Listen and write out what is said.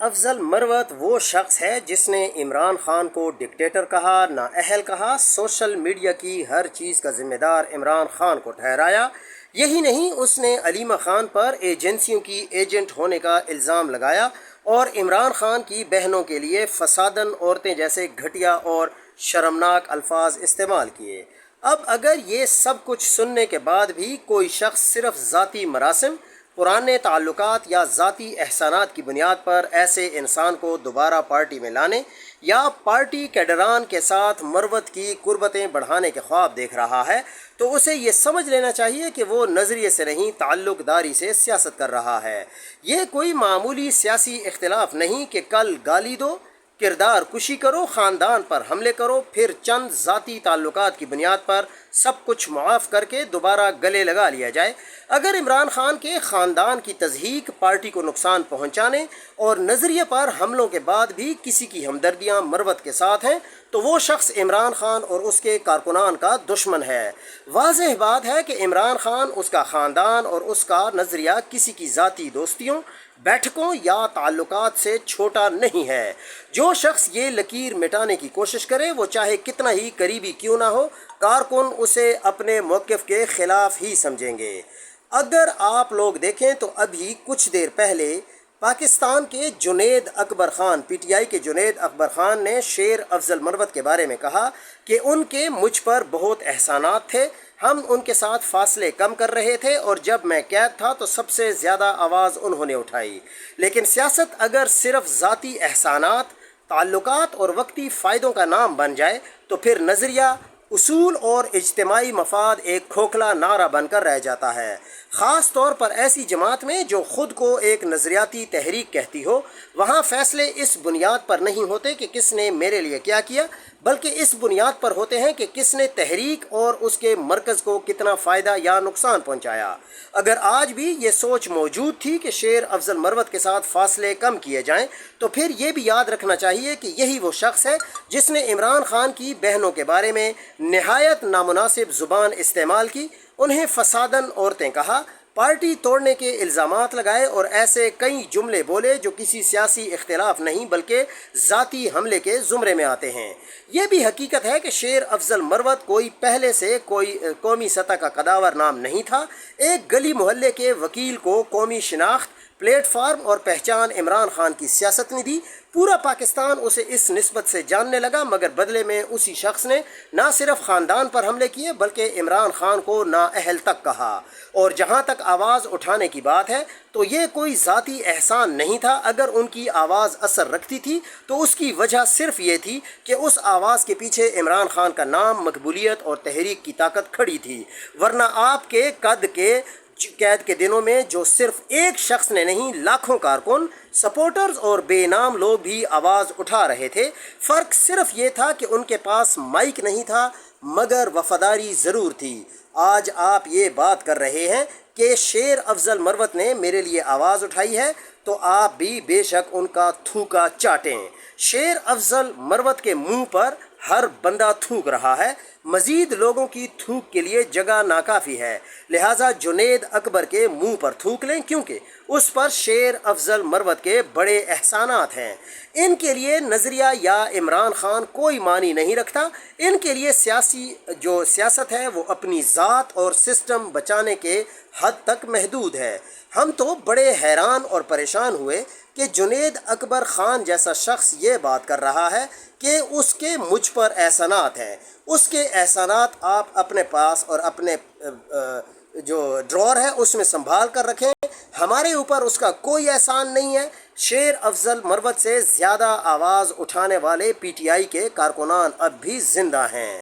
अफजल मरवत वो शख्स है जिसने इमरान खान को डिक्टेटर कहा, नाअहल कहा, सोशल मीडिया की हर चीज़ का ज़िम्मेदार इमरान खान को ठहराया। यही नहीं, उसने अलीमा खान पर एजेंसियों की एजेंट होने का इल्ज़ाम लगाया और इमरान खान की बहनों के लिए फसादन औरतें जैसे घटिया और शर्मनाक अल्फाज इस्तेमाल किए। अब अगर ये सब कुछ सुनने के बाद भी कोई शख्स सिर्फ ज़ाती मरासिम, पुराने ताल्लुकात या ज़ाती एहसानात की बुनियाद पर ऐसे इंसान को दोबारा पार्टी में लाने या पार्टी कैडरान के साथ मरवत की कुर्बतें बढ़ाने के ख्वाब देख रहा है, तो उसे ये समझ लेना चाहिए कि वो नज़रिए से नहीं, ताल्लुकदारी से सियासत कर रहा है। ये कोई मामूली सियासी इख्तिलाफ नहीं कि कल गाली दो, किरदार कुशी करो, ख़ानदान पर हमले करो, फिर चंद ज़ाती ताल्लुकात की बुनियाद पर सब कुछ मुआफ़ करके दोबारा गले लगा लिया जाए। अगर इमरान खान के ख़ानदान की तज़हीक पार्टी को नुकसान पहुँचाने और नज़रिए पर हमलों के बाद भी किसी की हमदर्दियाँ मरवत के साथ हैं, तो वो शख्स इमरान खान और उसके कारकुनान का दुश्मन है। वाज़ेह बात है कि इमरान खान, उसका ख़ानदान और उसका नज़रिया किसी की ज़ाती दोस्तियों, बैठकों या ताल्लुकात से छोटा नहीं है। जो शख्स ये लकीर मिटाने की कोशिश करे, वो चाहे कितना ही करीबी क्यों ना हो, कारकुन उसे अपने मौक़िफ़ के ख़िलाफ़ ही समझेंगे। अगर आप लोग देखें तो अभी कुछ देर पहले पाकिस्तान के जुनैद अकबर ख़ान, पीटीआई के जुनैद अकबर ख़ान ने शेर अफजल मरवत के बारे में कहा कि उनके मुझ पर बहुत एहसानात थे, हम उनके साथ फासले कम कर रहे थे और जब मैं कैद था तो सबसे ज़्यादा आवाज़ उन्होंने उठाई। लेकिन सियासत अगर सिर्फ ज़ाती एहसानात, ताल्लुकात और वक्ती फ़ायदों का नाम बन जाए तो फिर नज़रिया, उसूल और इज्तिमाई मफाद एक खोखला नारा बनकर रह जाता है। ख़ास तौर पर ऐसी जमात में जो ख़ुद को एक नज़रियाती तहरीक कहती हो। वहाँ फ़ैसले इस बुनियाद पर नहीं होते कि किसने मेरे लिए क्या किया, बल्कि इस बुनियाद पर होते हैं कि किसने तहरीक और उसके मरकज़ को कितना फ़ायदा या नुकसान पहुँचाया। अगर आज भी ये सोच मौजूद थी कि शेर अफजल मरवत के साथ फासले कम किए जाएं, तो फिर ये भी याद रखना चाहिए कि यही वो शख्स है जिसने इमरान खान की बहनों के बारे में नहायत नामुनासिब ज़ुबान इस्तेमाल की, उन्हें फसादन औरतें कहा, पार्टी तोड़ने के इल्ज़ामात लगाए और ऐसे कई जुमले बोले जो किसी सियासी इख्तिलाफ नहीं बल्कि ज़ाती हमले के ज़ुमरे में आते हैं। ये भी हकीकत है कि शेर अफजल मरवत कोई पहले से कोई कौमी सतह का कदावर नाम नहीं था। एक गली मोहल्ले के वकील को कौमी शिनाख्त, प्लेटफार्म और पहचान इमरान खान की सियासत ने दी। पूरा पाकिस्तान उसे इस निस्बत से जानने लगा, मगर बदले में उसी शख्स ने ना सिर्फ ख़ानदान पर हमले किए बल्कि इमरान खान को नाअहल तक कहा। और जहाँ तक आवाज़ उठाने की बात है तो ये कोई ज़ाती एहसान नहीं था। अगर उनकी आवाज़ असर रखती थी तो उसकी वजह सिर्फ ये थी कि उस आवाज़ के पीछे इमरान खान का नाम, मकबूलियत और तहरीक की ताकत खड़ी थी। वरना आपके कद के कैद के दिनों में जो सिर्फ एक शख्स ने नहीं, लाखों कारकुन, सपोर्टर्स और बेनाम लोग भी आवाज़ उठा रहे थे। फ़र्क सिर्फ ये था कि उनके पास माइक नहीं था मगर वफादारी ज़रूर थी। आज आप ये बात कर रहे हैं कि शेर अफजल मरवत ने मेरे लिए आवाज़ उठाई है, तो आप भी बेशक उनका थूका चाटें। शेर अफजल मरवत के मुंह पर हर बंदा थूक रहा है, मज़ीद लोगों की थूक के लिए जगह नाकाफ़ी है। लिहाजा जुनैद अकबर के मुंह पर थूक लें, क्योंकि उस पर शेर अफजल मरवत के बड़े एहसानात हैं। इनके लिए नज़रिया या इमरान खान कोई मानी नहीं रखता। इनके लिए सियासत है वो अपनी ज़ात और सिस्टम बचाने के हद तक महदूद है। हम तो बड़े हैरान और परेशान हुए कि जुनैद अकबर ख़ान जैसा शख्स ये बात कर रहा है कि उसके मुझ पर एहसानात हैं। उसके एहसानात आप अपने पास और अपने जो ड्रॉर है उसमें संभाल कर रखें। हमारे ऊपर उसका कोई एहसान नहीं है। शेर अफजल मरवत से ज़्यादा आवाज़ उठाने वाले पीटीआई के कारकुनान अब भी ज़िंदा हैं।